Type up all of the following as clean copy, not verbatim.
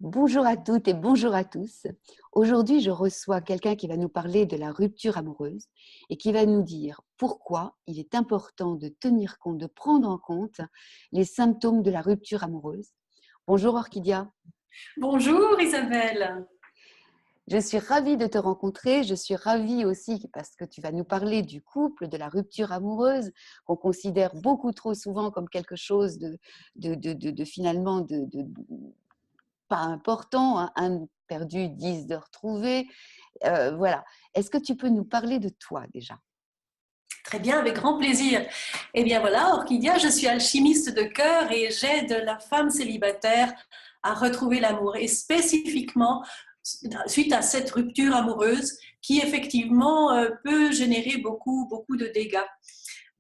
Bonjour à toutes et bonjour à tous. Aujourd'hui, je reçois quelqu'un qui va nous parler de la rupture amoureuse et qui va nous dire pourquoi il est important de tenir compte, de prendre en compte les symptômes de la rupture amoureuse. Bonjour Orchidia. Bonjour Isabelle. Je suis ravie de te rencontrer. Je suis ravie aussi parce que tu vas nous parler du couple, de la rupture amoureuse qu'on considère beaucoup trop souvent comme quelque chose de finalement pas important, hein, un perdu, 10 de retrouver. Voilà. Est-ce que tu peux nous parler de toi déjà? Très bien, avec grand plaisir. Eh bien voilà, Orchidia, je suis alchimiste de cœur et j'aide la femme célibataire à retrouver l'amour et spécifiquement suite à cette rupture amoureuse qui effectivement peut générer beaucoup de dégâts.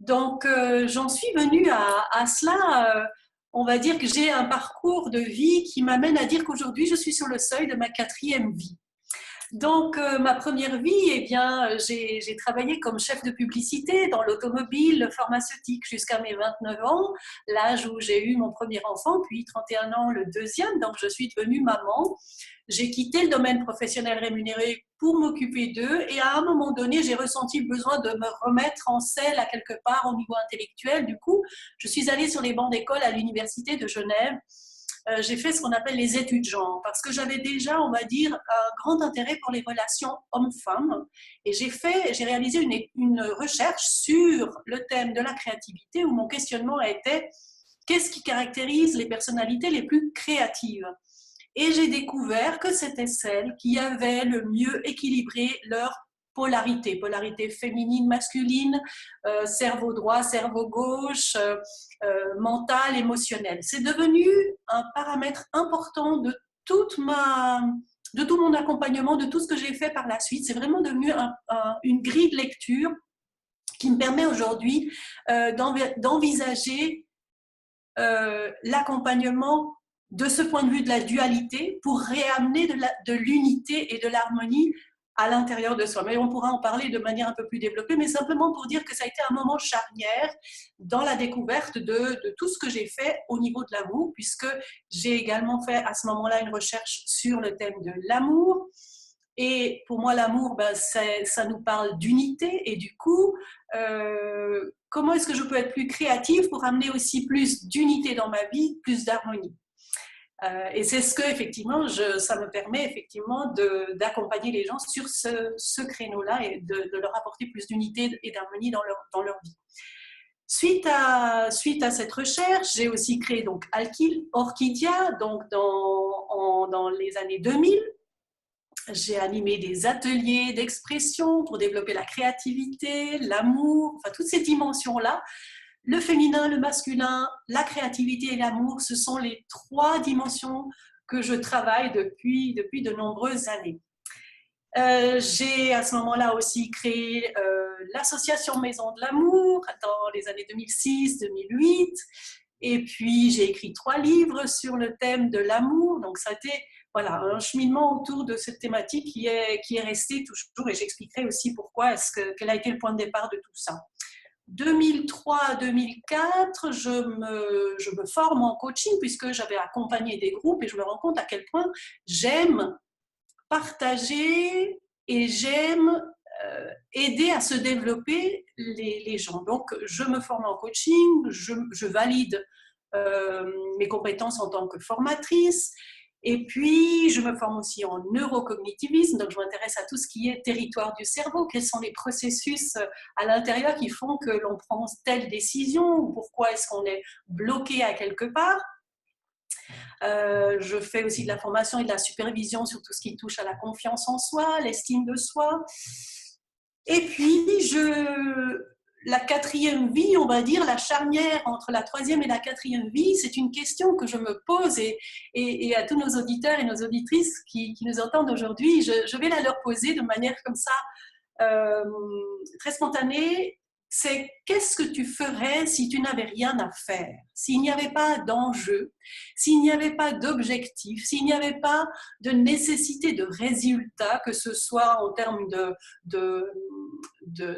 Donc j'en suis venue à cela. On va dire que j'ai un parcours de vie qui m'amène à dire qu'aujourd'hui je suis sur le seuil de ma quatrième vie. Donc, ma première vie, eh bien, j'ai travaillé comme chef de publicité dans l'automobile, le pharmaceutique jusqu'à mes 29 ans, l'âge où j'ai eu mon premier enfant, puis 31 ans le deuxième, donc je suis devenue maman. J'ai quitté le domaine professionnel rémunéré pour m'occuper d'eux et à un moment donné, j'ai ressenti le besoin de me remettre en selle à quelque part au niveau intellectuel. Du coup, je suis allée sur les bancs d'école à l'université de Genève. J'ai fait ce qu'on appelle les études genre, parce que j'avais déjà, on va dire, un grand intérêt pour les relations hommes-femmes. Et j'ai réalisé une recherche sur le thème de la créativité, où mon questionnement était qu'est-ce qui caractérise les personnalités les plus créatives? Et j'ai découvert que c'était celles qui avaient le mieux équilibré leur polarité féminine, masculine, cerveau droit, cerveau gauche, mental, émotionnel. C'est devenu un paramètre important de tout mon accompagnement, de tout ce que j'ai fait par la suite. C'est vraiment devenu une grille de lecture qui me permet aujourd'hui d'envisager l'accompagnement de ce point de vue de la dualité pour réamener de l'unité et de l'harmonie à l'intérieur de soi. Mais on pourra en parler de manière un peu plus développée, mais simplement pour dire que ça a été un moment charnière dans la découverte de tout ce que j'ai fait au niveau de l'amour, puisque j'ai également fait à ce moment-là une recherche sur le thème de l'amour. Et pour moi, l'amour, ça nous parle d'unité. Et du coup, comment est-ce que je peux être plus créative pour amener aussi plus d'unité dans ma vie, plus d'harmonie? Et c'est ce que, effectivement, ça me permet effectivement d'accompagner les gens sur ce créneau-là et de leur apporter plus d'unité et d'harmonie dans leur vie. Suite à cette recherche, j'ai aussi créé donc Orchidia, donc dans les années 2000. J'ai animé des ateliers d'expression pour développer la créativité, l'amour, enfin toutes ces dimensions-là. Le féminin, le masculin, la créativité et l'amour, ce sont les trois dimensions que je travaille depuis de nombreuses années. J'ai à ce moment-là aussi créé l'association Maison de l'amour dans les années 2006-2008. Et puis, j'ai écrit 3 livres sur le thème de l'amour. Donc, ça a été voilà, un cheminement autour de cette thématique qui est resté toujours. Et j'expliquerai aussi pourquoi, quel a été le point de départ de tout ça. 2003 à 2004, je me forme en coaching puisque j'avais accompagné des groupes et je me rends compte à quel point j'aime partager et j'aime aider à se développer les gens. Donc, je me forme en coaching, je valide mes compétences en tant que formatrice. Et puis, je me forme aussi en neurocognitivisme, donc je m'intéresse à tout ce qui est territoire du cerveau, quels sont les processus à l'intérieur qui font que l'on prend telle décision, ou pourquoi est-ce qu'on est bloqué à quelque part. Je fais aussi de la formation et de la supervision sur tout ce qui touche à la confiance en soi, l'estime de soi. Et puis, la quatrième vie, on va dire, la charnière entre la troisième et la quatrième vie, c'est une question que je me pose et à tous nos auditeurs et nos auditrices qui nous entendent aujourd'hui, je vais la leur poser de manière comme ça, très spontanée. C'est qu'est-ce que tu ferais si tu n'avais rien à faire, s'il n'y avait pas d'enjeu, s'il n'y avait pas d'objectif, s'il n'y avait pas de nécessité de résultat, que ce soit en termes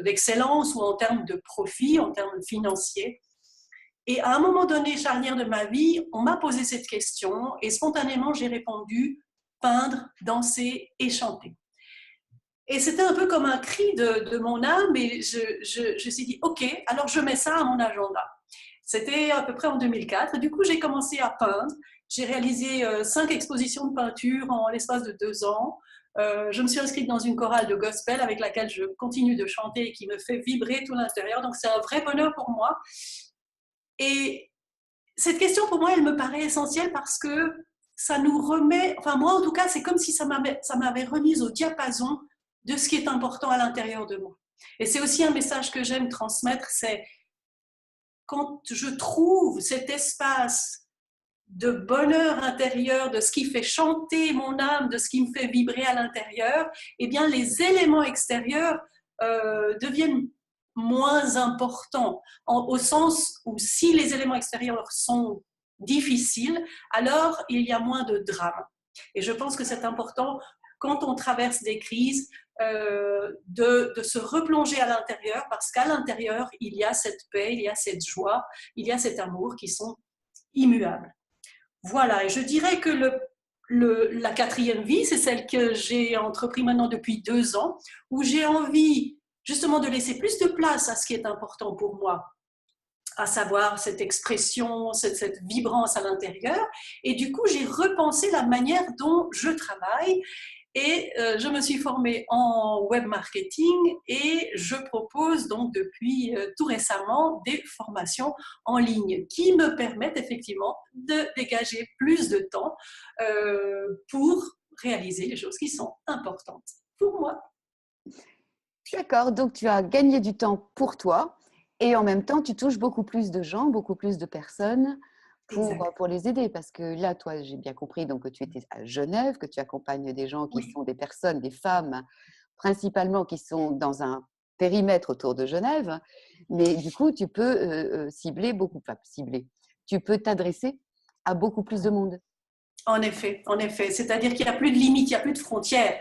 d'excellence ou en termes de profit, en termes financiers. Et à un moment donné, charnière de ma vie, on m'a posé cette question et spontanément, j'ai répondu peindre, danser et chanter. Et c'était un peu comme un cri de mon âme et je me suis dit, OK, alors je mets ça à mon agenda. C'était à peu près en 2004. Du coup, j'ai commencé à peindre. J'ai réalisé 5 expositions de peinture en l'espace de 2 ans. Je me suis inscrite dans une chorale de gospel avec laquelle je continue de chanter et qui me fait vibrer tout l'intérieur. Donc, c'est un vrai bonheur pour moi. Et cette question, pour moi, elle me paraît essentielle parce que ça nous remet, enfin moi en tout cas, c'est comme si ça m'avait remise au diapason de ce qui est important à l'intérieur de moi. Et c'est aussi un message que j'aime transmettre, c'est quand je trouve cet espace de bonheur intérieur, de ce qui fait chanter mon âme, de ce qui me fait vibrer à l'intérieur, eh bien les éléments extérieurs deviennent moins importants, au sens où si les éléments extérieurs sont difficiles, alors il y a moins de drame. Et je pense que c'est important quand on traverse des crises de se replonger à l'intérieur, parce qu'à l'intérieur, il y a cette paix, il y a cette joie, il y a cet amour qui sont immuables. Voilà, et je dirais que la 4e vie, c'est celle que j'ai entrepris maintenant depuis 2 ans, où j'ai envie justement de laisser plus de place à ce qui est important pour moi, à savoir cette expression, cette vibrance à l'intérieur. Et du coup, j'ai repensé la manière dont je travaille. Et je me suis formée en web marketing et je propose donc depuis tout récemment des formations en ligne qui me permettent effectivement de dégager plus de temps pour réaliser les choses qui sont importantes pour moi. D'accord, donc tu as gagné du temps pour toi et en même temps, tu touches beaucoup plus de gens, beaucoup plus de personnes pour les aider. Parce que là, toi, j'ai bien compris donc, que tu étais à Genève, que tu accompagnes des gens qui sont des personnes, des femmes, principalement qui sont dans un périmètre autour de Genève. Mais du coup, tu peux cibler beaucoup, enfin cibler, tu peux t'adresser à beaucoup plus de monde. En effet, c'est-à-dire qu'il n'y a plus de limites, il n'y a plus de frontières.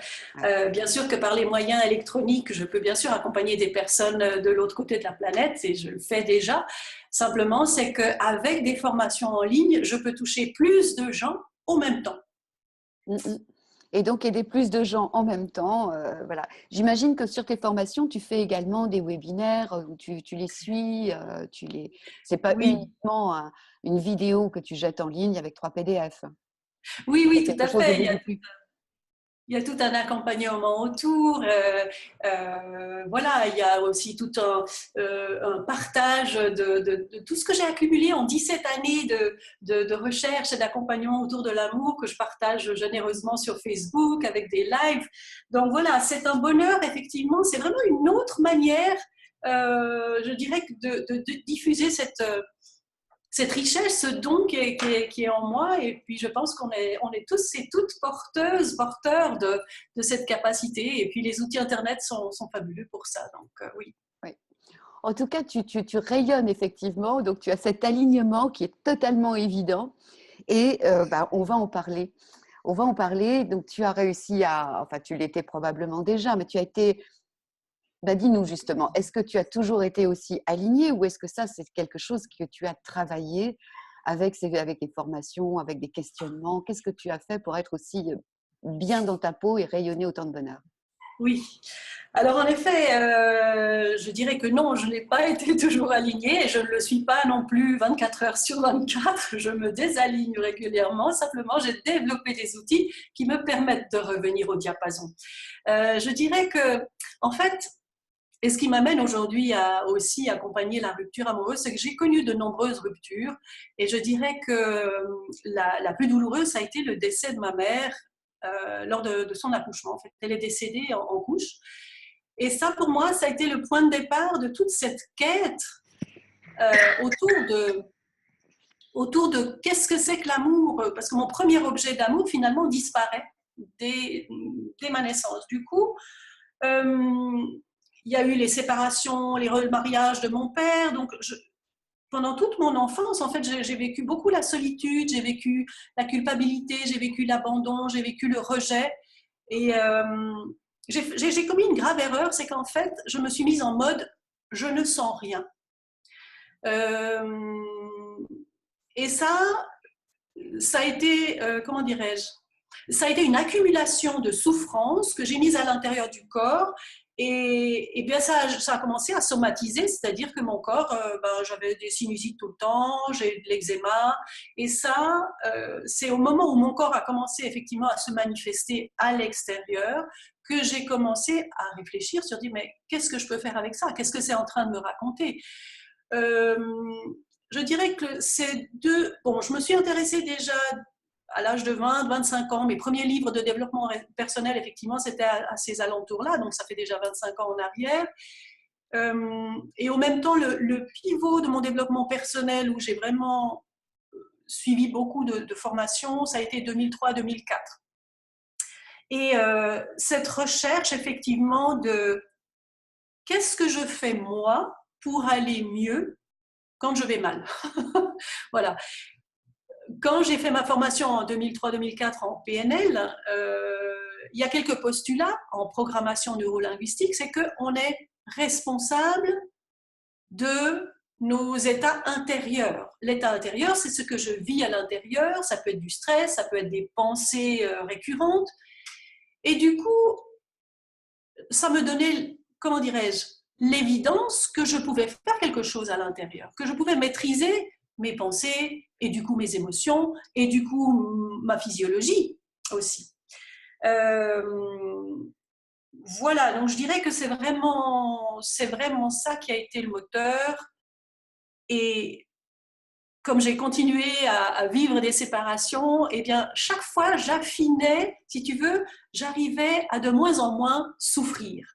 Bien sûr que par les moyens électroniques, je peux bien sûr accompagner des personnes de l'autre côté de la planète et je le fais déjà. Simplement, c'est qu'avec des formations en ligne, je peux toucher plus de gens au même temps. Et donc aider plus de gens en même temps. Voilà. J'imagine que sur tes formations, tu fais également des webinaires où tu les suis. C'est pas uniquement une vidéo que tu jettes en ligne avec 3 PDF. Oui, C'est tout à quelque chose de fait. beaucoup plus. Il y a tout un accompagnement autour. Voilà, il y a aussi tout un partage de tout ce que j'ai accumulé en 17 années de recherche et d'accompagnement autour de l'amour que je partage généreusement sur Facebook avec des lives. Donc voilà, c'est un bonheur, effectivement. C'est vraiment une autre manière, je dirais, de diffuser cette richesse, ce don qui est en moi. Et puis, je pense qu'on est tous et toutes porteurs de cette capacité. Et puis, les outils Internet sont fabuleux pour ça. Donc, oui. En tout cas, tu rayonnes effectivement. Donc, tu as cet alignement qui est totalement évident. Et on va en parler. On va en parler. Donc, tu as réussi enfin, tu l'étais probablement déjà, mais tu as été… dis-nous justement, est-ce que tu as toujours été aussi alignée ou est-ce que ça, c'est quelque chose que tu as travaillé avec les formations, avec des questionnements? Qu'est-ce que tu as fait pour être aussi bien dans ta peau et rayonner autant de bonheur? Oui. Alors, en effet, je dirais que non, je n'ai pas été toujours alignée et je ne le suis pas non plus 24 heures sur 24. Je me désaligne régulièrement. Simplement, j'ai développé des outils qui me permettent de revenir au diapason. Je dirais que, en fait, et ce qui m'amène aujourd'hui à aussi accompagner la rupture amoureuse, c'est que j'ai connu de nombreuses ruptures et je dirais que la plus douloureuse, ça a été le décès de ma mère lors de son accouchement. En fait, elle est décédée en couche. Et ça, pour moi, ça a été le point de départ de toute cette quête autour de qu'est-ce que c'est que l'amour, parce que mon premier objet d'amour, finalement, disparaît dès ma naissance. Du coup, il y a eu les séparations, les remariages de mon père. Donc, pendant toute mon enfance, en fait, j'ai vécu beaucoup la solitude, j'ai vécu la culpabilité, j'ai vécu l'abandon, j'ai vécu le rejet. Et j'ai commis une grave erreur, c'est qu'en fait, je me suis mise en mode « je ne sens rien ». Et ça a été, comment dirais-je, ça a été une accumulation de souffrances que j'ai mise à l'intérieur du corps. Et bien ça a commencé à somatiser, c'est-à-dire que mon corps, j'avais des sinusites tout le temps, j'ai de l'eczéma. Et ça, c'est au moment où mon corps a commencé effectivement à se manifester à l'extérieur que j'ai commencé à réfléchir sur dire, mais qu'est-ce que je peux faire avec ça? Qu'est-ce que c'est en train de me raconter? Je dirais que c'est deux... Bon, je me suis intéressée déjà à l'âge de 20, 25 ans. Mes premiers livres de développement personnel, effectivement, c'était à ces alentours-là, donc ça fait déjà 25 ans en arrière. Et en même temps, le pivot de mon développement personnel, où j'ai vraiment suivi beaucoup de formations, ça a été 2003-2004. Et cette recherche, effectivement, de qu'est-ce que je fais moi pour aller mieux quand je vais mal. Voilà. Quand j'ai fait ma formation en 2003-2004 en PNL, il y a quelques postulats en programmation neurolinguistique, c'est qu'on est responsable de nos états intérieurs. L'état intérieur, c'est ce que je vis à l'intérieur, ça peut être du stress, ça peut être des pensées récurrentes. Et du coup, ça me donnait, comment dirais-je, l'évidence que je pouvais faire quelque chose à l'intérieur, que je pouvais maîtriser mes pensées et du coup mes émotions et du coup ma physiologie aussi. Voilà, donc je dirais que c'est vraiment ça qui a été le moteur. Et comme j'ai continué à vivre des séparations, eh bien, chaque fois, j'affinais, si tu veux, j'arrivais à de moins en moins souffrir.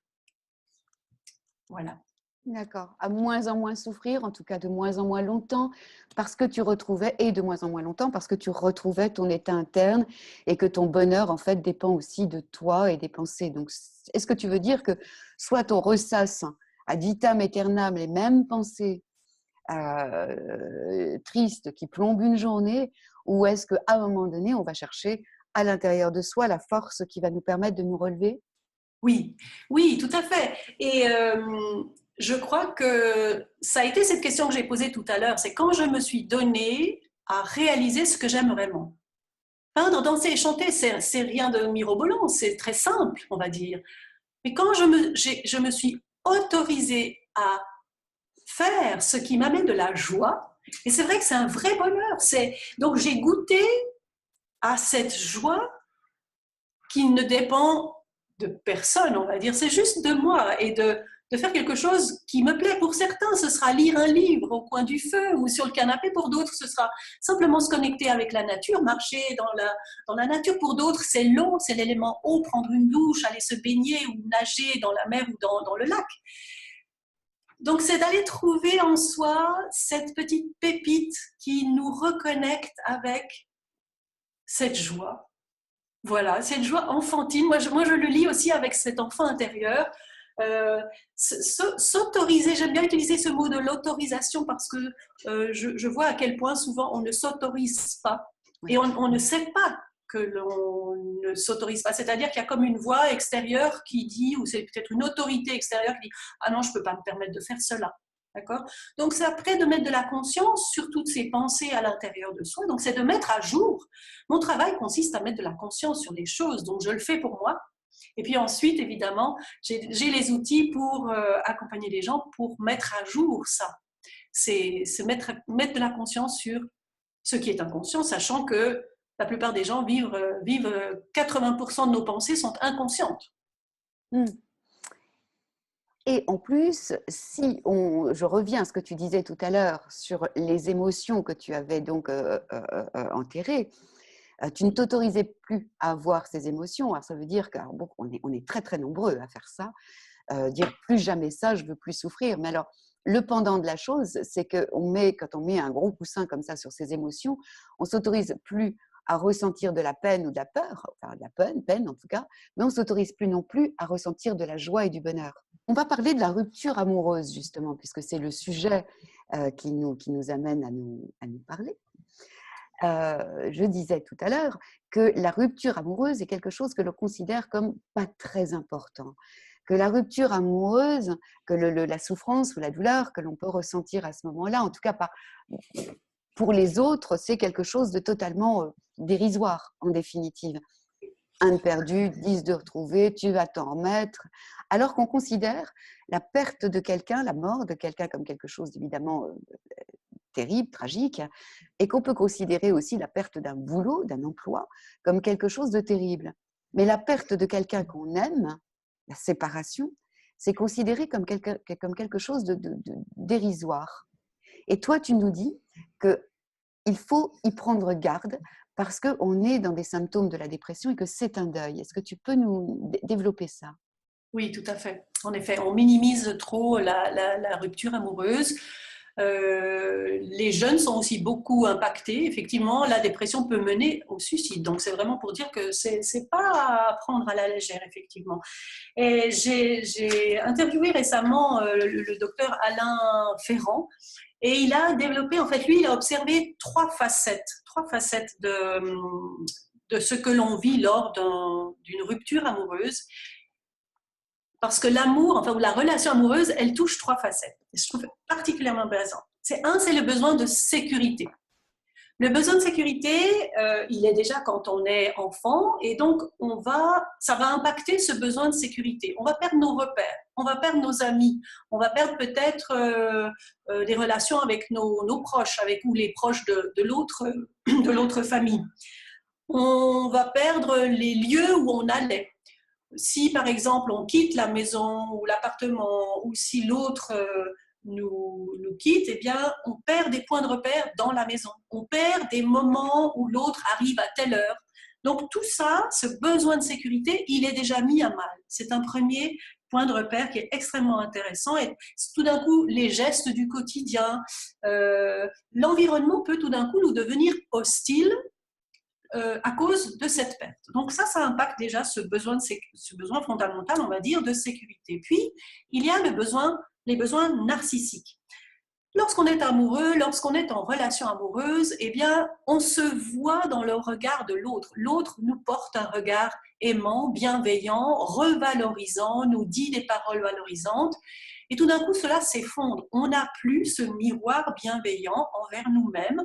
Voilà. D'accord. À moins en moins souffrir, en tout cas de moins en moins longtemps, parce que tu retrouvais, et de moins en moins longtemps, parce que tu retrouvais ton état interne et que ton bonheur, en fait, dépend aussi de toi et des pensées. Donc, est-ce que tu veux dire que soit on ressasse ad vitam aeternam les mêmes pensées tristes qui plombent une journée, ou est-ce qu'à un moment donné, on va chercher à l'intérieur de soi la force qui va nous permettre de nous relever? Oui, oui, tout à fait. Et je crois que ça a été cette question que j'ai posée tout à l'heure, c'est quand je me suis donnée à réaliser ce que j'aime vraiment. Peindre, danser et chanter, c'est rien de mirobolant, c'est très simple, on va dire. Mais quand je me suis autorisée à faire ce qui m'amène de la joie, et c'est vrai que c'est un vrai bonheur. Donc j'ai goûté à cette joie qui ne dépend de personne, on va dire. C'est juste de moi et de faire quelque chose qui me plaît. Pour certains, ce sera lire un livre au coin du feu ou sur le canapé. Pour d'autres, ce sera simplement se connecter avec la nature, marcher dans la nature. Pour d'autres, c'est l'eau, c'est l'élément eau, prendre une douche, aller se baigner ou nager dans la mer ou dans le lac. Donc, c'est d'aller trouver en soi cette petite pépite qui nous reconnecte avec cette joie. Voilà, cette joie enfantine. Moi, je le lis aussi avec cet enfant intérieur. S'autoriser, j'aime bien utiliser ce mot de l'autorisation parce que je vois à quel point souvent on ne s'autorise pas. Et on ne sait pas que l'on ne s'autorise pas. C'est-à-dire qu'il y a comme une voix extérieure qui dit, ou c'est peut-être une autorité extérieure qui dit « Ah non, je ne peux pas me permettre de faire cela ». D'accord ? Donc, c'est après de mettre de la conscience sur toutes ces pensées à l'intérieur de soi. Donc, c'est de mettre à jour. Mon travail consiste à mettre de la conscience sur les choses. Donc, je le fais pour moi. Et puis ensuite, évidemment, j'ai les outils pour accompagner les gens pour mettre à jour ça. C'est mettre de la conscience sur ce qui est inconscient, sachant que la plupart des gens vivent 80% de nos pensées sont inconscientes. Et en plus, je reviens à ce que tu disais tout à l'heure sur les émotions que tu avais donc enterrées, tu ne t'autorisais plus à avoir ces émotions. Alors ça veut dire qu'on est très très nombreux à faire ça, dire plus jamais ça, je veux plus souffrir. Mais alors, le pendant de la chose, c'est que quand on met un gros coussin comme ça sur ses émotions, on s'autorise plus à ressentir de la peine ou de la peur, enfin de la peine en tout cas, mais on ne s'autorise plus non plus à ressentir de la joie et du bonheur. On va parler de la rupture amoureuse justement, puisque c'est le sujet qui nous amène à nous parler. Je disais tout à l'heure que la rupture amoureuse est quelque chose que l'on considère comme pas très important. Que la rupture amoureuse, que la souffrance ou la douleur que l'on peut ressentir à ce moment-là, en tout cas pour les autres, c'est quelque chose de totalement dérisoire, en définitive. Un de perdu, 10 de retrouvé, tu vas t'en remettre. Alors qu'on considère la perte de quelqu'un, la mort de quelqu'un comme quelque chose d'évidemment terrible, tragique, et qu'on peut considérer aussi la perte d'un boulot, d'un emploi, comme quelque chose de terrible. Mais la perte de quelqu'un qu'on aime, la séparation, c'est considéré comme quelque chose de dérisoire. Et toi, tu nous dis qu'il faut y prendre garde parce qu'on est dans des symptômes de la dépression et que c'est un deuil. Est-ce que tu peux nous développer ça? Oui, tout à fait. En effet, on minimise trop la rupture amoureuse. Les jeunes sont aussi beaucoup impactés. Effectivement, la dépression peut mener au suicide. Donc, c'est vraiment pour dire que c'est pas à prendre à la légère, effectivement. Et j'ai interviewé récemment le docteur Alain Ferrand. Et il a développé, en fait, lui, il a observé trois facettes de ce que l'on vit lors d'une rupture amoureuse. Parce que l'amour, enfin, ou la relation amoureuse, elle touche trois facettes. Et je trouve particulièrement intéressant. C'est le besoin de sécurité. Le besoin de sécurité, il est déjà quand on est enfant, et donc ça va impacter ce besoin de sécurité. On va perdre nos repères, on va perdre nos amis, on va perdre peut-être des relations avec nos proches, ou les proches de l'autre famille. On va perdre les lieux où on allait. Si par exemple on quitte la maison ou l'appartement, ou si l'autre nous quitte, eh bien on perd des points de repère dans la maison. On perd des moments où l'autre arrive à telle heure. Donc tout ça, ce besoin de sécurité, il est déjà mis à mal. C'est un premier point de repère qui est extrêmement intéressant. Et tout d'un coup, les gestes du quotidien, l'environnement peut tout d'un coup nous devenir hostile à cause de cette perte. Donc ça impacte déjà ce besoin fondamental, on va dire, de sécurité. Puis, il y a les besoins narcissiques. Lorsqu'on est amoureux, lorsqu'on est en relation amoureuse, eh bien, on se voit dans le regard de l'autre. L'autre nous porte un regard aimant, bienveillant, revalorisant, nous dit des paroles valorisantes. Et tout d'un coup, cela s'effondre. On n'a plus ce miroir bienveillant envers nous-mêmes.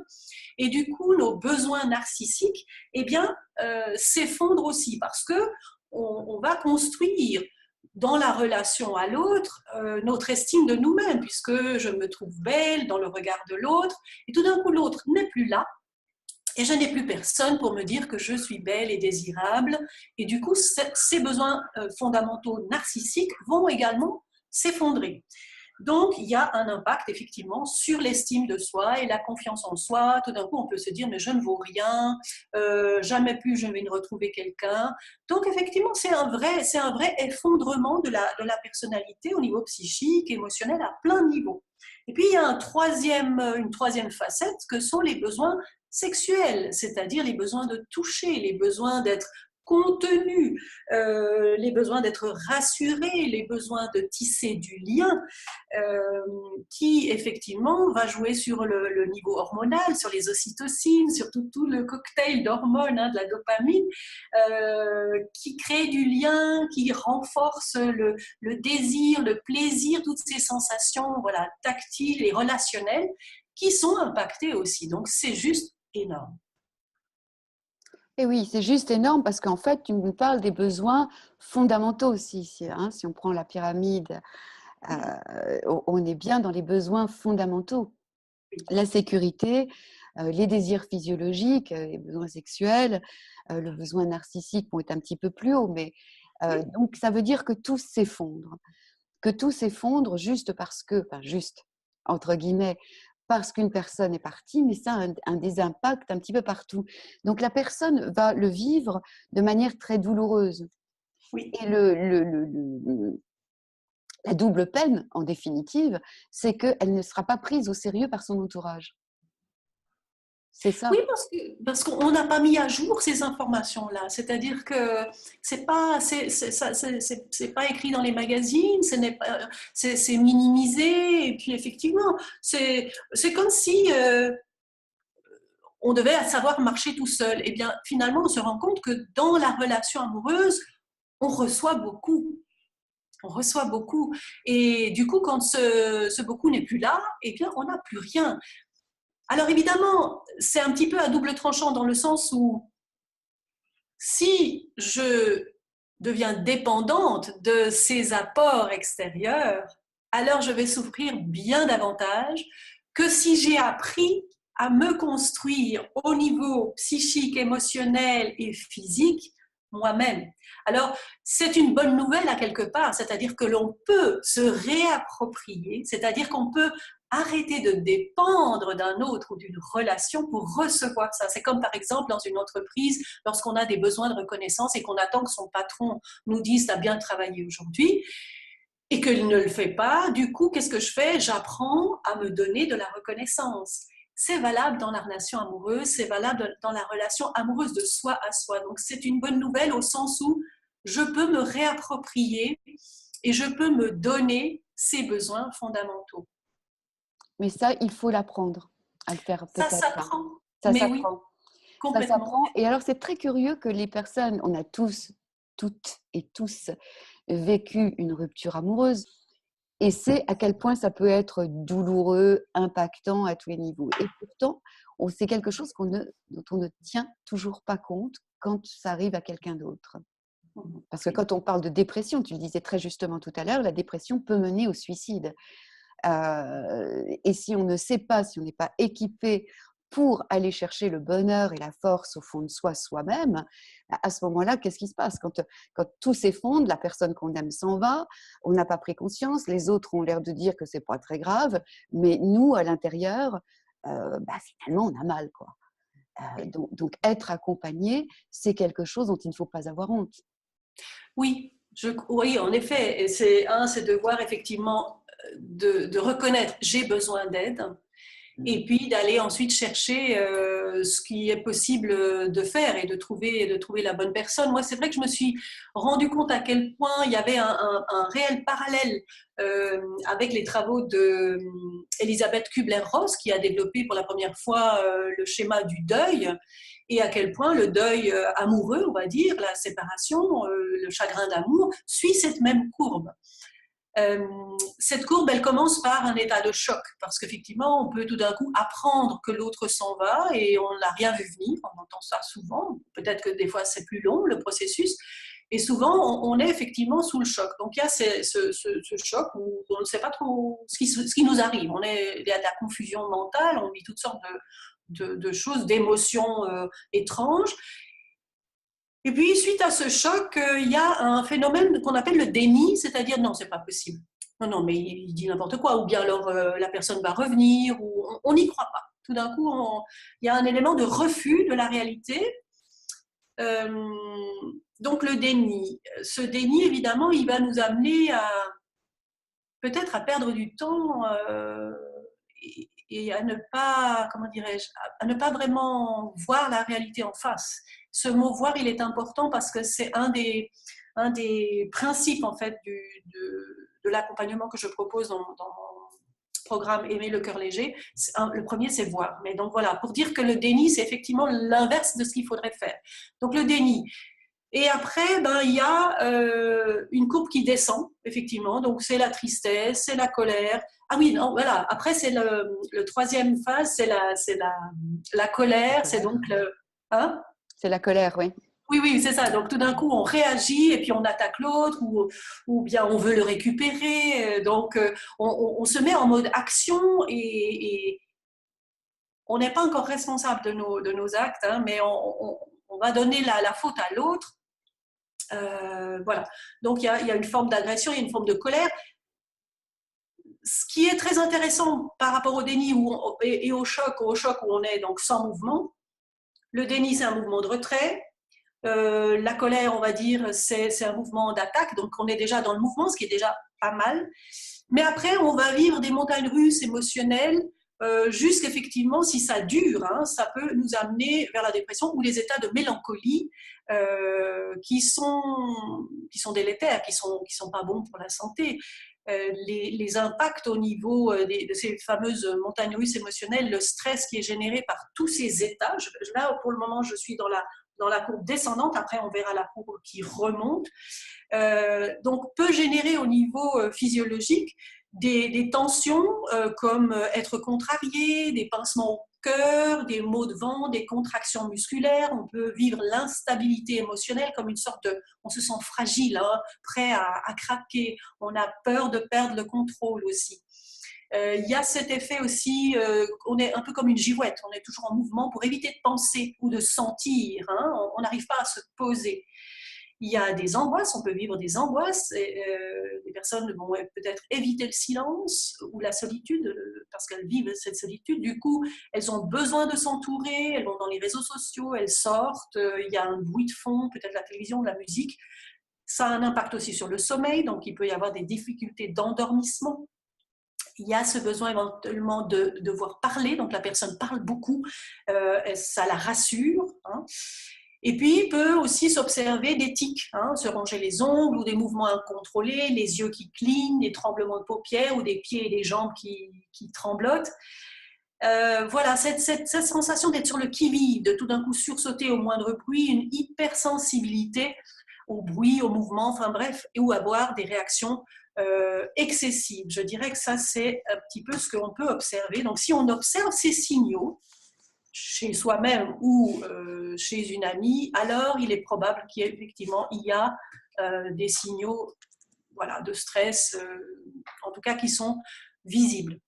Et du coup, nos besoins narcissiques, eh bien, s'effondrent aussi parce que on va construire dans la relation à l'autre notre estime de nous-mêmes, puisque je me trouve belle dans le regard de l'autre. Et tout d'un coup, l'autre n'est plus là. Et je n'ai plus personne pour me dire que je suis belle et désirable. Et du coup, ces besoins fondamentaux narcissiques vont également s'effondrer. Donc, il y a un impact effectivement sur l'estime de soi et la confiance en soi. Tout d'un coup, on peut se dire, mais je ne vaux rien, jamais plus je vais ne retrouver quelqu'un. Donc, effectivement, c'est un vrai effondrement de la personnalité au niveau psychique, émotionnel, à plein de niveaux. Et puis, il y a une troisième facette que sont les besoins sexuels, c'est-à-dire les besoins de toucher, les besoins d'être contenu, les besoins d'être rassuré, les besoins de tisser du lien, qui effectivement va jouer sur le niveau hormonal, sur les ocytocines, sur tout le cocktail d'hormones, de la dopamine, qui crée du lien, qui renforce le désir, le plaisir, toutes ces sensations tactiles et relationnelles qui sont impactées aussi. Donc c'est juste énorme. Et oui, c'est juste énorme parce qu'en fait, tu nous parles des besoins fondamentaux aussi. Si on prend la pyramide, on est bien dans les besoins fondamentaux. La sécurité, les désirs physiologiques, les besoins sexuels, le besoin narcissique vont être un petit peu plus haut. Mais donc, ça veut dire que tout s'effondre. Que tout s'effondre juste parce que, enfin juste, entre guillemets, parce qu'une personne est partie, mais ça a un des impacts un petit peu partout. Donc la personne va le vivre de manière très douloureuse. Oui. Et la double peine, en définitive, c'est qu'elle ne sera pas prise au sérieux par son entourage. C'est ça. Oui, parce qu'on n'a pas mis à jour ces informations-là. C'est-à-dire que c'est pas écrit dans les magazines, c'est minimisé. Et puis effectivement, c'est comme si on devait savoir marcher tout seul. Et bien finalement, on se rend compte que dans la relation amoureuse, on reçoit beaucoup. On reçoit beaucoup. Et du coup, quand ce beaucoup n'est plus là, eh bien, on n'a plus rien. Alors évidemment, c'est un petit peu à double tranchant dans le sens où si je deviens dépendante de ces apports extérieurs, alors je vais souffrir bien davantage que si j'ai appris à me construire au niveau psychique, émotionnel et physique moi-même. Alors, c'est une bonne nouvelle à quelque part, c'est-à-dire que l'on peut se réapproprier, c'est-à-dire qu'on peut arrêter de dépendre d'un autre ou d'une relation pour recevoir ça. C'est comme par exemple dans une entreprise, lorsqu'on a des besoins de reconnaissance et qu'on attend que son patron nous dise « t'as bien travaillé aujourd'hui », et qu'il ne le fait pas, du coup, qu'est-ce que je fais? J'apprends à me donner de la reconnaissance. C'est valable dans la relation amoureuse, c'est valable dans la relation amoureuse de soi à soi. Donc, c'est une bonne nouvelle au sens où je peux me réapproprier et je peux me donner ces besoins fondamentaux. Mais ça, il faut l'apprendre à le faire Ça peut-être. s'apprend, Ça mais oui, s'apprend. Ça complètement. s'apprend. Et alors, c'est très curieux que les personnes, on a tous, toutes et tous, vécu une rupture amoureuse. Et c'est à quel point ça peut être douloureux, impactant à tous les niveaux. Et pourtant, c'est quelque chose dont on ne tient toujours pas compte quand ça arrive à quelqu'un d'autre. Parce que quand on parle de dépression, tu le disais très justement tout à l'heure, la dépression peut mener au suicide. Et si on ne sait pas, si on n'est pas équipé pour aller chercher le bonheur et la force au fond de soi, soi-même, à ce moment-là, qu'est-ce qui se passe quand tout s'effondre, la personne qu'on aime s'en va, on n'a pas pris conscience, les autres ont l'air de dire que c'est pas très grave, mais nous, à l'intérieur, finalement, on a mal, quoi. Donc, être accompagné, c'est quelque chose dont il ne faut pas avoir honte. Oui, oui, en effet. Et c'est de voir effectivement, de reconnaître j'ai besoin d'aide et puis d'aller ensuite chercher ce qui est possible de faire et de trouver la bonne personne. Moi, c'est vrai que je me suis rendu compte à quel point il y avait un réel parallèle avec les travaux de Elisabeth Kubler-Ross qui a développé pour la première fois le schéma du deuil et à quel point le deuil amoureux, on va dire, la séparation, le chagrin d'amour, suit cette même courbe. Cette courbe, elle commence par un état de choc, parce qu'effectivement, on peut tout d'un coup apprendre que l'autre s'en va et on n'a rien vu venir, on entend ça souvent, peut-être que des fois c'est plus long le processus, et souvent on est effectivement sous le choc. Donc il y a ce choc où on ne sait pas trop ce qui nous arrive, il y a de la confusion mentale, on vit toutes sortes de choses, d'émotions étranges. Et puis, suite à ce choc, il y a un phénomène qu'on appelle le déni, c'est-à-dire non, c'est pas possible. Non, non, mais il dit n'importe quoi, ou bien alors la personne va revenir, ou on n'y croit pas. Tout d'un coup, il y a un élément de refus de la réalité. Donc le déni. Ce déni, évidemment, il va nous amener peut-être à perdre du temps et à ne pas, comment dirais-je, à ne pas vraiment voir la réalité en face. Ce mot voir, il est important parce que c'est un des principes en fait de l'accompagnement que je propose dans mon programme Aimer le cœur léger. Le premier, c'est voir. Mais donc voilà, pour dire que le déni, c'est effectivement l'inverse de ce qu'il faudrait faire. Donc le déni. Et après, il y a une courbe qui descend, effectivement. Donc, c'est la tristesse, c'est la colère. Ah oui, non, voilà. Après, c'est le troisième phase, c'est la colère. C'est donc le... Hein? C'est la colère, oui. Oui, oui, c'est ça. Donc, tout d'un coup, on réagit et puis on attaque l'autre ou bien on veut le récupérer. Donc, on se met en mode action et on n'est pas encore responsable de nos actes, hein, mais on va donner la faute à l'autre. Voilà. Donc, il y a une forme d'agression, il y a une forme de colère. Ce qui est très intéressant par rapport au déni et au choc où on est donc sans mouvement. Le déni, c'est un mouvement de retrait. La colère, on va dire, c'est un mouvement d'attaque. Donc, on est déjà dans le mouvement, ce qui est déjà pas mal. Mais après, on va vivre des montagnes russes émotionnelles jusqu'effectivement, si ça dure, hein, ça peut nous amener vers la dépression ou les états de mélancolie qui sont délétères, qui sont pas bons pour la santé. Les impacts au niveau de ces fameuses montagnes russes émotionnelles, le stress qui est généré par tous ces états. Là, pour le moment, je suis dans la courbe descendante. Après, on verra la courbe qui remonte. Donc, peut générer au niveau physiologique des tensions comme être contrarié, des pincements au cœur, des maux de ventre, des contractions musculaires. On peut vivre l'instabilité émotionnelle comme une sorte de... On se sent fragile, hein, prêt à craquer. On a peur de perdre le contrôle aussi. Il y a cet effet aussi, on est un peu comme une girouette, on est toujours en mouvement pour éviter de penser ou de sentir, hein, on n'arrive pas à se poser. Il y a des angoisses, on peut vivre des angoisses, et, les personnes vont peut-être éviter le silence ou la solitude, parce qu'elles vivent cette solitude, du coup elles ont besoin de s'entourer, elles vont dans les réseaux sociaux, elles sortent, il y a un bruit de fond, peut-être la télévision, la musique, ça a un impact aussi sur le sommeil, donc il peut y avoir des difficultés d'endormissement. Il y a ce besoin éventuellement de devoir parler, donc la personne parle beaucoup, ça la rassure. Hein. Et puis, il peut aussi s'observer des tics, hein, se ronger les ongles ou des mouvements incontrôlés, les yeux qui clignent, des tremblements de paupières ou des pieds et des jambes qui tremblotent. Voilà, cette sensation d'être sur le qui-vive, de tout d'un coup sursauter au moindre bruit, une hypersensibilité au bruit, au mouvement, enfin bref, ou avoir des réactions excessives. Je dirais que ça, c'est un petit peu ce qu'on peut observer. Donc, si on observe ces signaux chez soi-même ou chez une amie, alors il est probable qu'effectivement, il y a des signaux voilà, de stress, en tout cas qui sont visibles.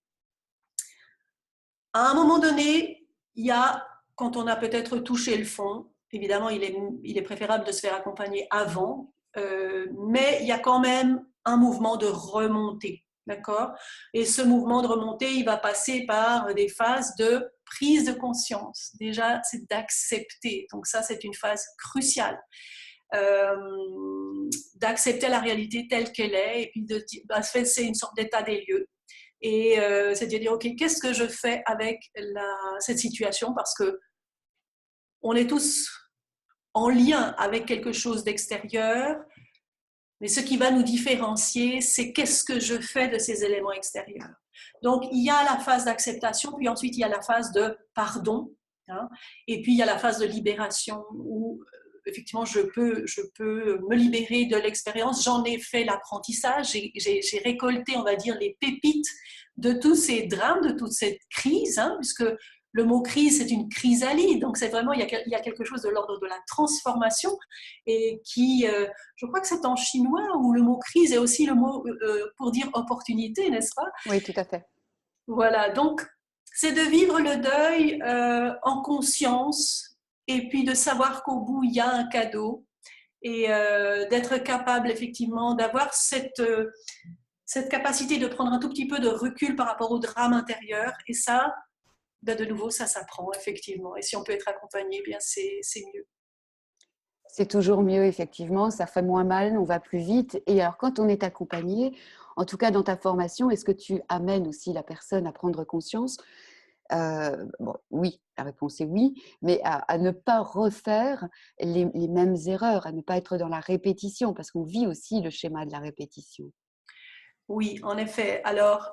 À un moment donné, il y a, quand on a peut-être touché le fond, évidemment, il est préférable de se faire accompagner avant, mais il y a quand même un mouvement de remontée, d'accord? Et ce mouvement de remontée, il va passer par des phases de prise de conscience. Déjà, c'est d'accepter. Donc ça, c'est une phase cruciale. D'accepter la réalité telle qu'elle est, et puis c'est une sorte d'état des lieux. Et c'est de dire, OK, qu'est-ce que je fais avec cette situation? Parce que on est tous en lien avec quelque chose d'extérieur, mais ce qui va nous différencier, c'est qu'est-ce que je fais de ces éléments extérieurs. Donc, il y a la phase d'acceptation, puis ensuite, il y a la phase de pardon, hein, et puis il y a la phase de libération où effectivement, je peux me libérer de l'expérience. J'en ai fait l'apprentissage, j'ai récolté, on va dire, les pépites de tous ces drames, de toute cette crise, hein, puisque le mot crise, c'est une chrysalide, donc c'est vraiment, il y a quelque chose de l'ordre de la transformation, et qui, je crois que c'est en chinois, où le mot crise est aussi le mot pour dire opportunité, n'est-ce pas? Oui, tout à fait. Voilà, donc c'est de vivre le deuil en conscience, et puis de savoir qu'au bout, il y a un cadeau, et d'être capable effectivement d'avoir cette capacité de prendre un tout petit peu de recul par rapport au drame intérieur, et ça, ben de nouveau, ça s'apprend effectivement, et si on peut être accompagné, bien c'est mieux. C'est toujours mieux, effectivement, ça fait moins mal, on va plus vite. Et alors, quand on est accompagné, en tout cas dans ta formation, est-ce que tu amènes aussi la personne à prendre conscience bon, oui, la réponse est oui, mais à ne pas refaire les mêmes erreurs, à ne pas être dans la répétition, parce qu'on vit aussi le schéma de la répétition. Oui, en effet. Alors,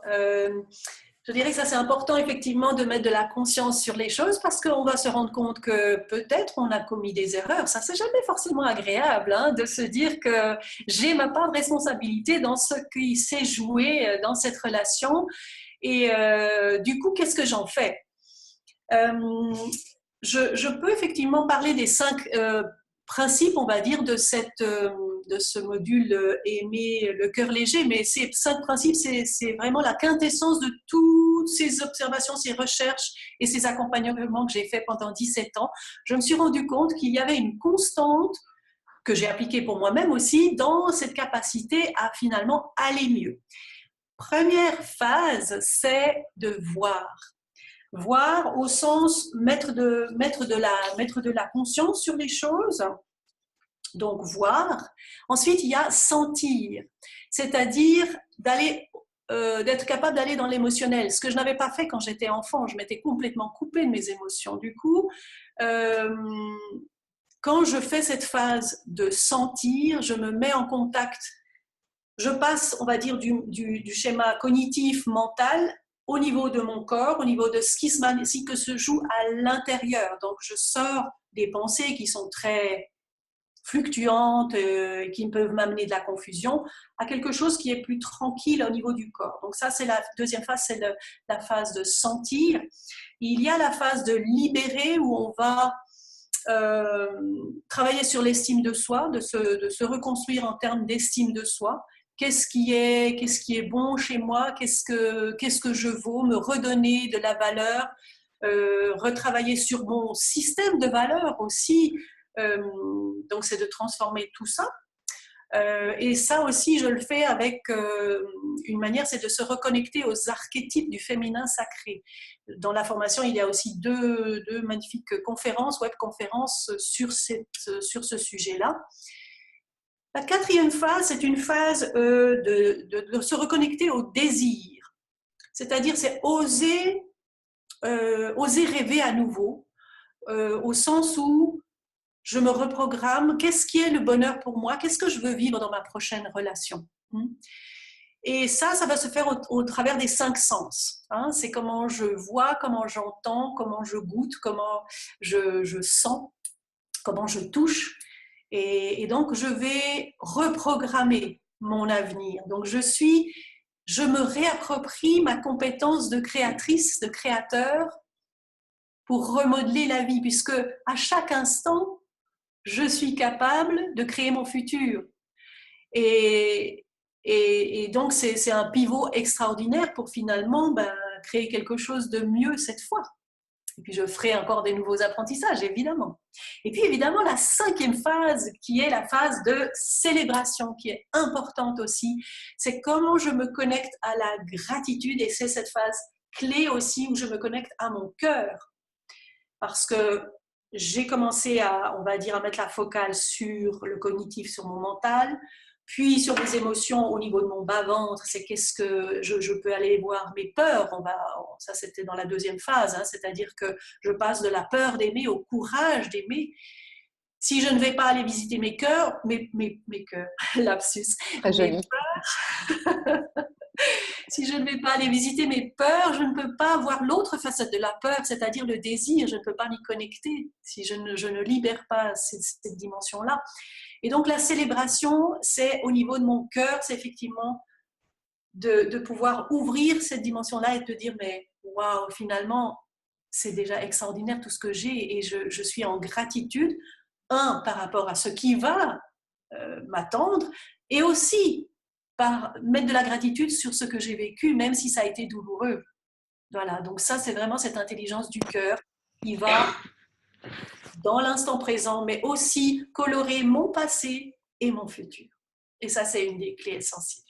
je dirais que ça, c'est important effectivement de mettre de la conscience sur les choses parce qu'on va se rendre compte que peut-être on a commis des erreurs. Ça, c'est jamais forcément agréable hein, de se dire que j'ai ma part de responsabilité dans ce qui s'est joué dans cette relation. Et du coup, qu'est-ce que j'en fais? Je peux effectivement parler des 5 principes, on va dire, de ce module aimer le cœur léger, mais ces 5 principes, c'est vraiment la quintessence de toutes ces observations, ces recherches et ces accompagnements que j'ai fait pendant 17 ans. Je me suis rendu compte qu'il y avait une constante que j'ai appliquée pour moi-même aussi dans cette capacité à finalement aller mieux. Première phase, c'est de voir. Voir au sens mettre de la conscience sur les choses, donc voir. Ensuite, il y a sentir, c'est-à-dire d'être capable d'aller dans l'émotionnel, ce que je n'avais pas fait quand j'étais enfant, je m'étais complètement coupée de mes émotions. Du coup, quand je fais cette phase de sentir, je me mets en contact, je passe, on va dire, du schéma cognitif, mental, au niveau de mon corps, au niveau de ce qui se joue à l'intérieur. Donc, je sors des pensées qui sont très fluctuantes qui peuvent m'amener de la confusion, à quelque chose qui est plus tranquille au niveau du corps. Donc ça, c'est la deuxième phase, c'est la phase de sentir. Il y a la phase de libérer où on va travailler sur l'estime de soi, de se reconstruire en termes d'estime de soi. Qu'est-ce qui est bon chez moi, qu'est-ce que je vaux, me redonner de la valeur, retravailler sur mon système de valeurs aussi. Donc c'est de transformer tout ça. Et ça aussi, je le fais avec une manière, c'est de se reconnecter aux archétypes du féminin sacré. Dans la formation, il y a aussi deux magnifiques conférences, web-conférences sur ce sujet-là. La quatrième phase, c'est une phase de se reconnecter au désir. C'est-à-dire, c'est oser rêver à nouveau, au sens où je me reprogramme, qu'est-ce qui est le bonheur pour moi, qu'est-ce que je veux vivre dans ma prochaine relation. Et ça va se faire au travers des 5 sens. C'est comment je vois, comment j'entends, comment je goûte, comment je sens, comment je touche. Et donc, je vais reprogrammer mon avenir. Donc, je me réapproprie ma compétence de créatrice, de créateur, pour remodeler la vie, puisque à chaque instant, je suis capable de créer mon futur. Et donc, c'est un pivot extraordinaire pour finalement créer quelque chose de mieux cette fois. Et puis, je ferai encore des nouveaux apprentissages, évidemment. Et puis, évidemment, la 5e phase, qui est la phase de célébration, qui est importante aussi, c'est comment je me connecte à la gratitude. Et c'est cette phase clé aussi où je me connecte à mon cœur. Parce que j'ai commencé on va dire, à mettre la focale sur le cognitif, sur mon mental, puis sur mes émotions au niveau de mon bas-ventre, c'est qu'est-ce que je peux aller voir mes peurs. Ça, c'était dans la 2e phase, c'est-à-dire que je passe de la peur d'aimer au courage d'aimer. Si je ne vais pas aller visiter mes cœurs, mes cœurs, lapsus, très joli. Si je ne vais pas aller visiter mes peurs, je ne peux pas voir l'autre facette de la peur, c'est-à-dire le désir. Je ne peux pas m'y connecter si je ne libère pas cette dimension-là. Et donc, la célébration, c'est au niveau de mon cœur, c'est effectivement de pouvoir ouvrir cette dimension-là et de dire, mais waouh, finalement, c'est déjà extraordinaire tout ce que j'ai et je suis en gratitude, par rapport à ce qui va m'attendre, et aussi par mettre de la gratitude sur ce que j'ai vécu, même si ça a été douloureux. Voilà, donc ça, c'est vraiment cette intelligence du cœur qui va dans l'instant présent, mais aussi colorer mon passé et mon futur. Et ça, c'est une des clés essentielles.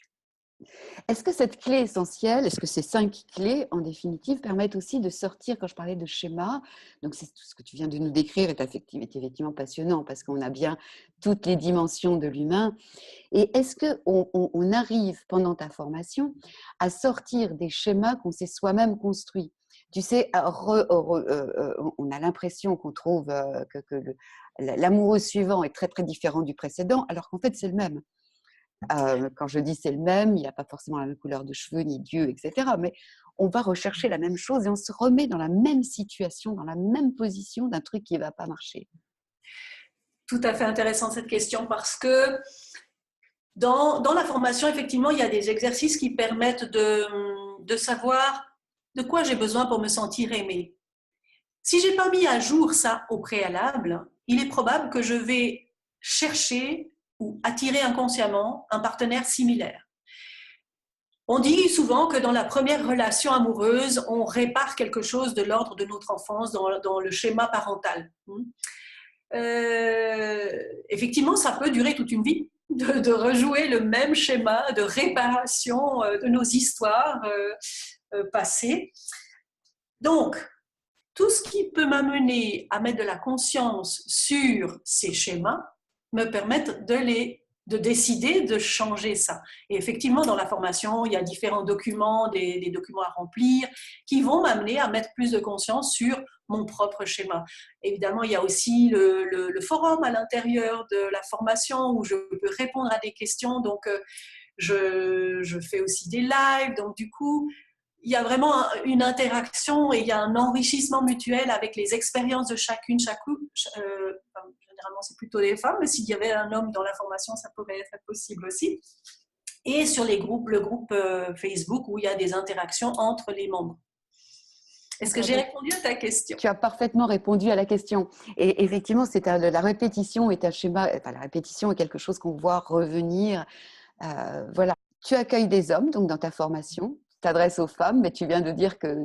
Est-ce que cette clé essentielle, est-ce que ces 5 clés, en définitive, permettent aussi de sortir, quand je parlais de schéma, donc c'est tout ce que tu viens de nous décrire est effectivement passionnant parce qu'on a bien toutes les dimensions de l'humain. Et est-ce qu'on arrive, pendant ta formation, à sortir des schémas qu'on s'est soi-même construits ? Tu sais, on a l'impression qu'on trouve que l'amoureux suivant est très, très différent du précédent, alors qu'en fait, c'est le même. Quand je dis c'est le même, il n'y a pas forcément la même couleur de cheveux, ni Dieu, etc. Mais on va rechercher la même chose et on se remet dans la même situation, dans la même position d'un truc qui ne va pas marcher. Tout à fait intéressante cette question parce que dans la formation, effectivement, il y a des exercices qui permettent de savoir de quoi j'ai besoin pour me sentir aimée. Si je n'ai pas mis à jour ça au préalable, il est probable que je vais chercher ou attirer inconsciemment un partenaire similaire. On dit souvent que dans la première relation amoureuse, on répare quelque chose de l'ordre de notre enfance dans le schéma parental. Effectivement, ça peut durer toute une vie de rejouer le même schéma de réparation de nos histoires passées. Donc, tout ce qui peut m'amener à mettre de la conscience sur ces schémas me permettent de décider de changer ça. Et effectivement, dans la formation, il y a différents documents, des documents à remplir qui vont m'amener à mettre plus de conscience sur mon propre schéma. Évidemment, il y a aussi le forum à l'intérieur de la formation où je peux répondre à des questions. Donc, je fais aussi des lives. Donc, du coup, il y a vraiment une interaction et il y a un enrichissement mutuel avec les expériences de chacune, généralement c'est plutôt des femmes, mais s'il y avait un homme dans la formation, ça pourrait être possible aussi. Et sur le groupe Facebook où il y a des interactions entre les membres. Est-ce que j'ai répondu à ta question? Tu as parfaitement répondu à la question. Et effectivement, la répétition est un schéma, enfin, la répétition est quelque chose qu'on voit revenir. Voilà. Tu accueilles des hommes donc dans ta formation, tu t'adresses aux femmes, mais tu viens de dire que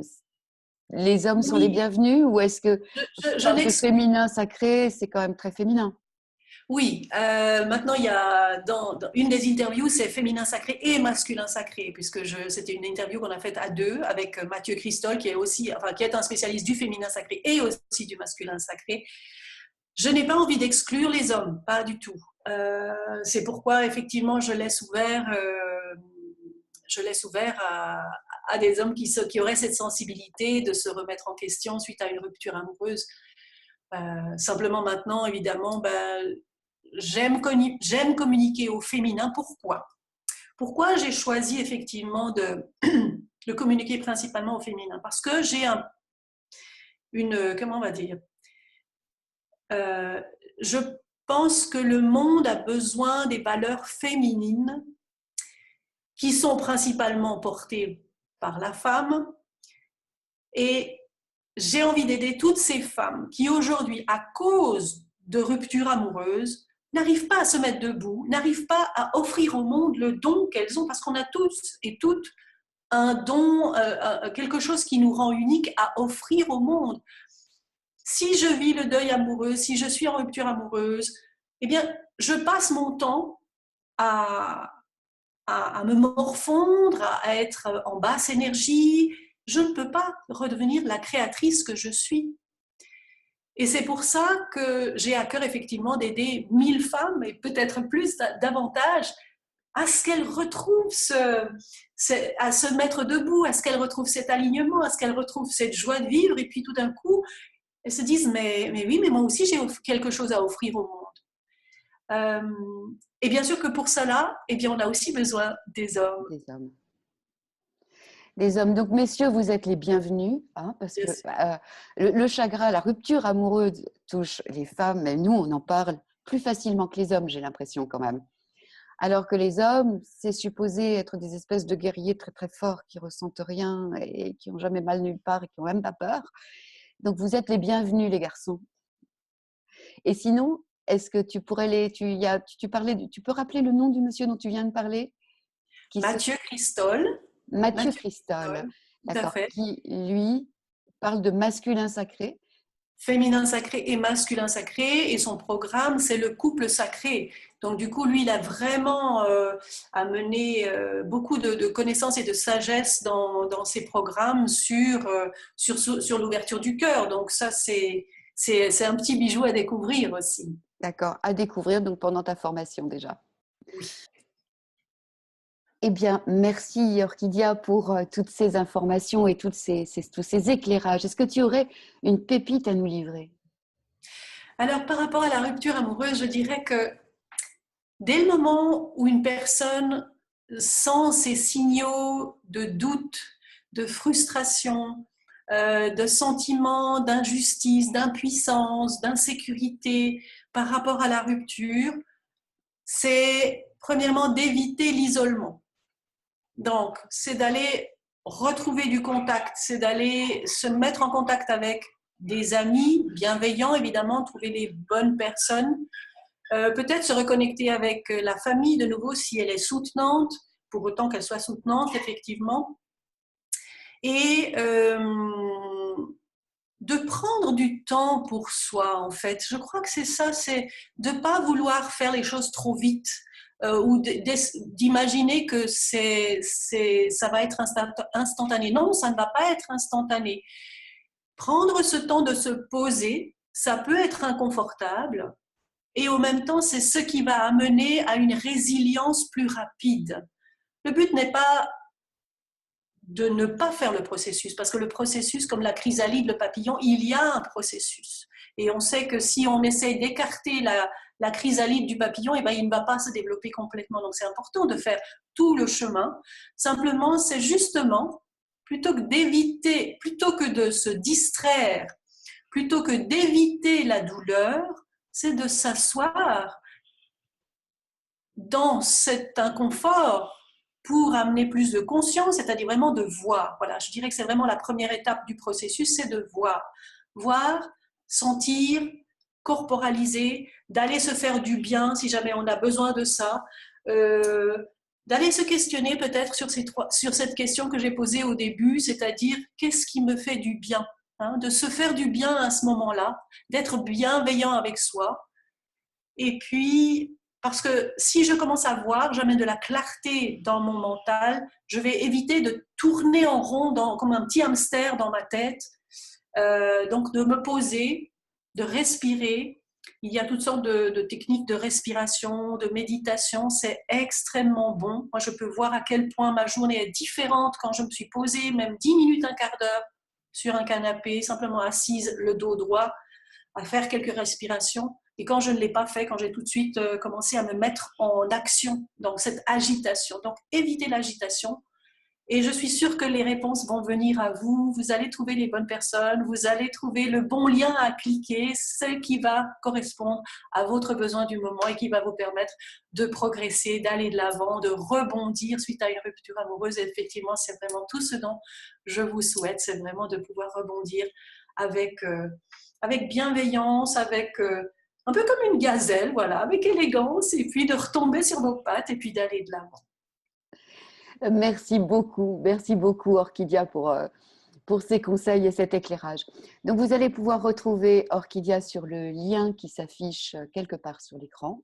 les hommes sont les bienvenus, ou est-ce que le féminin sacré, c'est quand même très féminin? Oui, maintenant il y a dans une des interviews, c'est féminin sacré et masculin sacré, puisque c'était une interview qu'on a faite à deux avec Mathieu Christol, qui est un spécialiste du féminin sacré et aussi du masculin sacré. Je n'ai pas envie d'exclure les hommes, pas du tout. C'est pourquoi effectivement je laisse ouvert à des hommes qui auraient cette sensibilité de se remettre en question suite à une rupture amoureuse. Simplement maintenant, évidemment, j'aime communiquer au féminin. Pourquoi j'ai choisi effectivement de communiquer principalement au féminin? Parce que j'ai comment on va dire, je pense que le monde a besoin des valeurs féminines qui sont principalement portées par la femme, et j'ai envie d'aider toutes ces femmes qui aujourd'hui, à cause de ruptures amoureuses, n'arrivent pas à se mettre debout, n'arrivent pas à offrir au monde le don qu'elles ont, parce qu'on a tous et toutes un don, quelque chose qui nous rend unique à offrir au monde. Si je vis le deuil amoureux, si je suis en rupture amoureuse, eh bien, je passe mon temps à me morfondre, à être en basse énergie. Je ne peux pas redevenir la créatrice que je suis. Et c'est pour ça que j'ai à cœur effectivement d'aider 1000 femmes, et peut-être plus, davantage, à ce qu'elles retrouvent à se mettre debout, à ce qu'elles retrouvent cet alignement, à ce qu'elles retrouvent cette joie de vivre, et puis tout d'un coup, elles se disent mais oui, mais moi aussi j'ai quelque chose à offrir au monde. Et bien sûr que pour cela, eh bien, on a aussi besoin des hommes. Les hommes. Donc, messieurs, vous êtes les bienvenus, hein, parce que le chagrin, la rupture amoureuse touche les femmes, mais nous, on en parle plus facilement que les hommes, j'ai l'impression quand même. Alors que les hommes, c'est supposé être des espèces de guerriers très très forts qui ressentent rien et qui n'ont jamais mal nulle part et qui n'ont même pas peur. Donc, vous êtes les bienvenus, les garçons. Et sinon, est-ce que tu pourrais tu peux rappeler le nom du monsieur dont tu viens de parler? Mathieu Christol. Mathieu Christol, d'accord, qui lui parle de masculin sacré. Féminin sacré et masculin sacré, et son programme, c'est le couple sacré. Donc du coup, lui, il a vraiment amené beaucoup de connaissances et de sagesse dans ses programmes sur l'ouverture du cœur. Donc ça, c'est un petit bijou à découvrir aussi. D'accord, à découvrir donc pendant ta formation déjà. Oui. Eh bien, merci Orchidia pour toutes ces informations et tous ces éclairages. Est-ce que tu aurais une pépite à nous livrer? Alors, par rapport à la rupture amoureuse, je dirais que dès le moment où une personne sent ces signaux de doute, de frustration, de sentiments d'injustice, d'impuissance, d'insécurité par rapport à la rupture, c'est premièrement d'éviter l'isolement. Donc, c'est d'aller retrouver du contact, c'est d'aller se mettre en contact avec des amis bienveillants, évidemment, trouver les bonnes personnes, peut-être se reconnecter avec la famille de nouveau si elle est soutenante, pour autant qu'elle soit soutenante, effectivement, et de prendre du temps pour soi, en fait. Je crois que c'est ça, c'est de ne pas vouloir faire les choses trop vite, ou d'imaginer que ça va être instantané. Non, ça ne va pas être instantané. Prendre ce temps de se poser, ça peut être inconfortable, et en même temps, c'est ce qui va amener à une résilience plus rapide. Le but n'est pas de ne pas faire le processus, parce que le processus, comme la chrysalide, le papillon, il y a un processus. Et on sait que si on essaie d'écarter la chrysalide du papillon, eh ben, il ne va pas se développer complètement. Donc c'est important de faire tout le chemin. Simplement, c'est justement, plutôt que de se distraire, plutôt que d'éviter la douleur, c'est de s'asseoir dans cet inconfort pour amener plus de conscience, c'est-à-dire vraiment de voir. Voilà, je dirais que c'est vraiment la première étape du processus, c'est de voir. Voir, sentir, corporaliser, d'aller se faire du bien si jamais on a besoin de ça, d'aller se questionner peut-être sur cette question que j'ai posée au début, c'est-à-dire qu'est-ce qui me fait du bien, hein, de se faire du bien à ce moment-là, d'être bienveillant avec soi. Et puis, parce que si je commence à voir, j'amène de la clarté dans mon mental, je vais éviter de tourner en rond comme un petit hamster dans ma tête. Donc, de me poser, de respirer. Il y a toutes sortes de techniques de respiration, de méditation. C'est extrêmement bon. Moi, je peux voir à quel point ma journée est différente quand je me suis posée, même 10 minutes, un quart d'heure sur un canapé, simplement assise, le dos droit, à faire quelques respirations. Et quand je ne l'ai pas fait, quand j'ai tout de suite commencé à me mettre en action dans cette agitation. Donc, évitez l'agitation. Et je suis sûre que les réponses vont venir à vous. Vous allez trouver les bonnes personnes. Vous allez trouver le bon lien à cliquer, ce qui va correspondre à votre besoin du moment et qui va vous permettre de progresser, d'aller de l'avant, de rebondir suite à une rupture amoureuse. Et effectivement, c'est vraiment tout ce dont je vous souhaite. C'est vraiment de pouvoir rebondir avec bienveillance, avec un peu comme une gazelle, voilà, avec élégance, et puis de retomber sur vos pattes et puis d'aller de l'avant. Merci beaucoup Orchidia pour ces conseils et cet éclairage. Donc vous allez pouvoir retrouver Orchidia sur le lien qui s'affiche quelque part sur l'écran.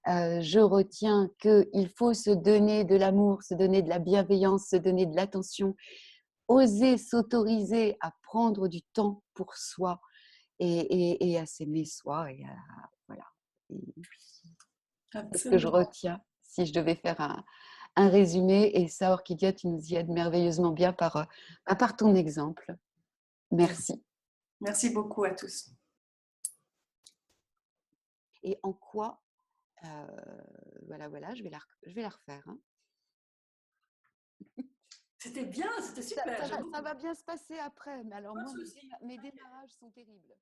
Je retiens qu'il faut se donner de l'amour, se donner de la bienveillance, se donner de l'attention, oser s'autoriser à prendre du temps pour soi et à s'aimer soi. Et voilà. C'est ce que je retiens si je devais faire un résumé. Et ça, Orchidia, tu nous y aides merveilleusement bien par ton exemple. Merci. Merci beaucoup à tous. Et en quoi voilà, je vais la refaire. Hein. C'était bien, c'était super. Ça va bien se passer après, mais alors moi, mes démarrages sont terribles.